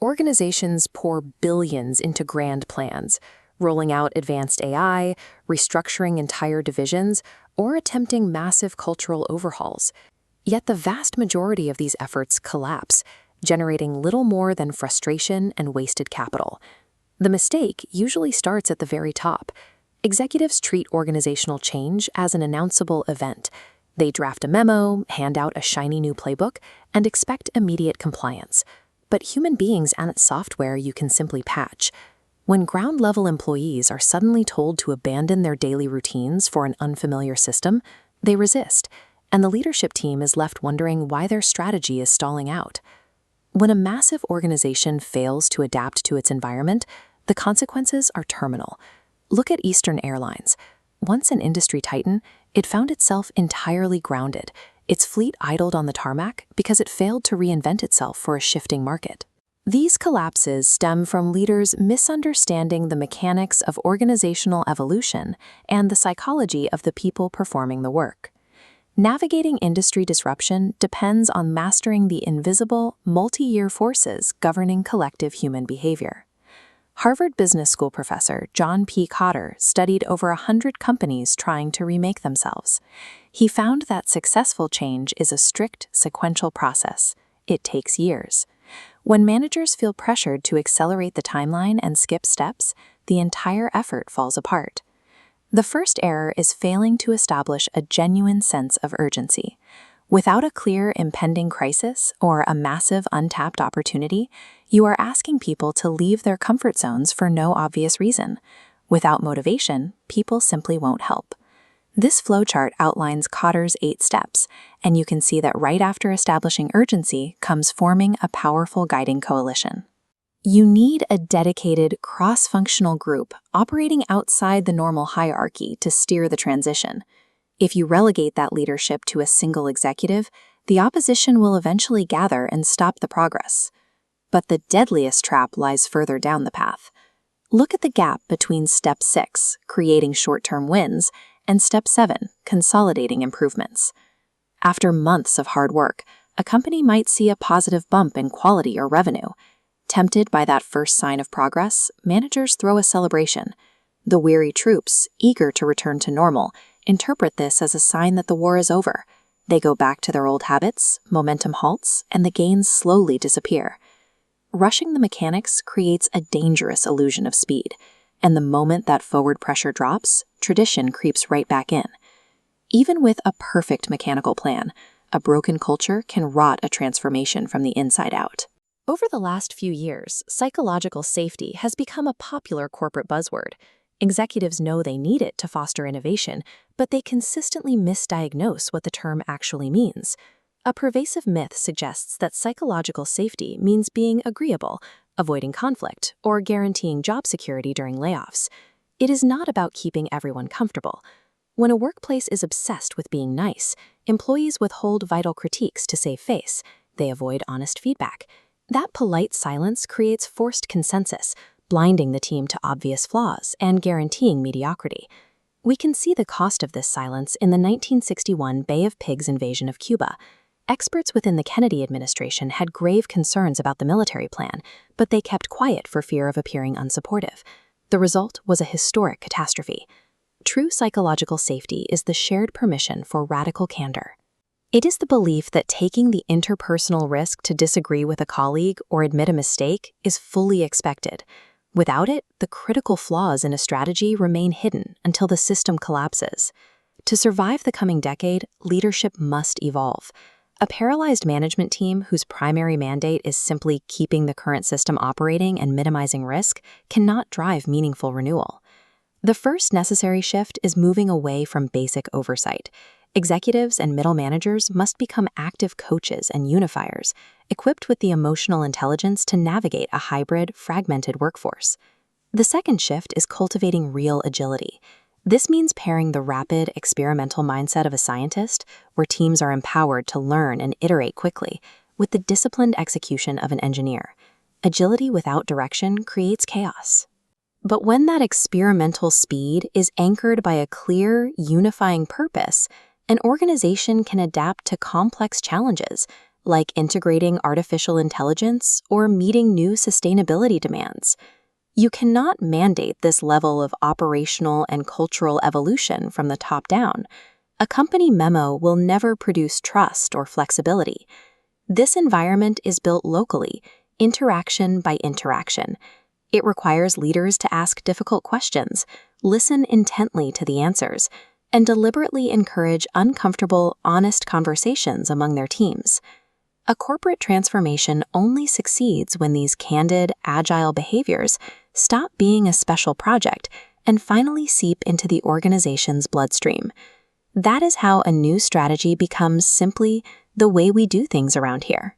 Organizations pour billions into grand plans, rolling out advanced AI, restructuring entire divisions, or attempting massive cultural overhauls. Yet the vast majority of these efforts collapse, generating little more than frustration and wasted capital. The mistake usually starts at the very top. Executives treat organizational change as an announceable event. They draft a memo, hand out a shiny new playbook, and expect immediate compliance. But human beings aren't software you can simply patch. When ground-level employees are suddenly told to abandon their daily routines for an unfamiliar system, they resist, and the leadership team is left wondering why their strategy is stalling out. When a massive organization fails to adapt to its environment, the consequences are terminal. Look at Eastern Airlines. Once an industry titan, it found itself entirely grounded. Its fleet idled on the tarmac because it failed to reinvent itself for a shifting market. These collapses stem from leaders misunderstanding the mechanics of organizational evolution and the psychology of the people performing the work. Navigating industry disruption depends on mastering the invisible, multi-year forces governing collective human behavior. Harvard Business School professor John P. Cotter studied over 100 companies trying to remake themselves. He found that successful change is a strict, sequential process. It takes years. When managers feel pressured to accelerate the timeline and skip steps, the entire effort falls apart. The first error is failing to establish a genuine sense of urgency. Without a clear impending crisis or a massive untapped opportunity, you are asking people to leave their comfort zones for no obvious reason. Without motivation, people simply won't help. This flowchart outlines Cotter's 8 steps, and you can see that right after establishing urgency comes forming a powerful guiding coalition. You need a dedicated, cross-functional group operating outside the normal hierarchy to steer the transition. If you relegate that leadership to a single executive, the opposition will eventually gather and stop the progress. But the deadliest trap lies further down the path. Look at the gap between Step 6, creating short-term wins, and Step 7, consolidating improvements. After months of hard work, a company might see a positive bump in quality or revenue. Tempted by that first sign of progress, managers throw a celebration. The weary troops, eager to return to normal, interpret this as a sign that the war is over. They go back to their old habits, momentum halts, and the gains slowly disappear. Rushing the mechanics creates a dangerous illusion of speed, and the moment that forward pressure drops, tradition creeps right back in. Even with a perfect mechanical plan, a broken culture can rot a transformation from the inside out. Over the last few years, psychological safety has become a popular corporate buzzword. Executives know they need it to foster innovation, but they consistently misdiagnose what the term actually means. A pervasive myth suggests that psychological safety means being agreeable, avoiding conflict, or guaranteeing job security during layoffs. It is not about keeping everyone comfortable. When a workplace is obsessed with being nice, employees withhold vital critiques to save face. They avoid honest feedback. That polite silence creates forced consensus, blinding the team to obvious flaws and guaranteeing mediocrity. We can see the cost of this silence in the 1961 Bay of Pigs invasion of Cuba. Experts within the Kennedy administration had grave concerns about the military plan, but they kept quiet for fear of appearing unsupportive. The result was a historic catastrophe. True psychological safety is the shared permission for radical candor. It is the belief that taking the interpersonal risk to disagree with a colleague or admit a mistake is fully expected. Without it, the critical flaws in a strategy remain hidden until the system collapses. To survive the coming decade, leadership must evolve. A paralyzed management team whose primary mandate is simply keeping the current system operating and minimizing risk cannot drive meaningful renewal. The first necessary shift is moving away from basic oversight. Executives and middle managers must become active coaches and unifiers, equipped with the emotional intelligence to navigate a hybrid, fragmented workforce. The second shift is cultivating real agility. This means pairing the rapid, experimental mindset of a scientist, where teams are empowered to learn and iterate quickly, with the disciplined execution of an engineer. Agility without direction creates chaos. But when that experimental speed is anchored by a clear, unifying purpose, an organization can adapt to complex challenges, like integrating artificial intelligence or meeting new sustainability demands. You cannot mandate this level of operational and cultural evolution from the top down. A company memo will never produce trust or flexibility. This environment is built locally, interaction by interaction. It requires leaders to ask difficult questions, listen intently to the answers, and deliberately encourage uncomfortable, honest conversations among their teams. A corporate transformation only succeeds when these candid, agile behaviors stop being a special project and finally seep into the organization's bloodstream. That is how a new strategy becomes simply the way we do things around here.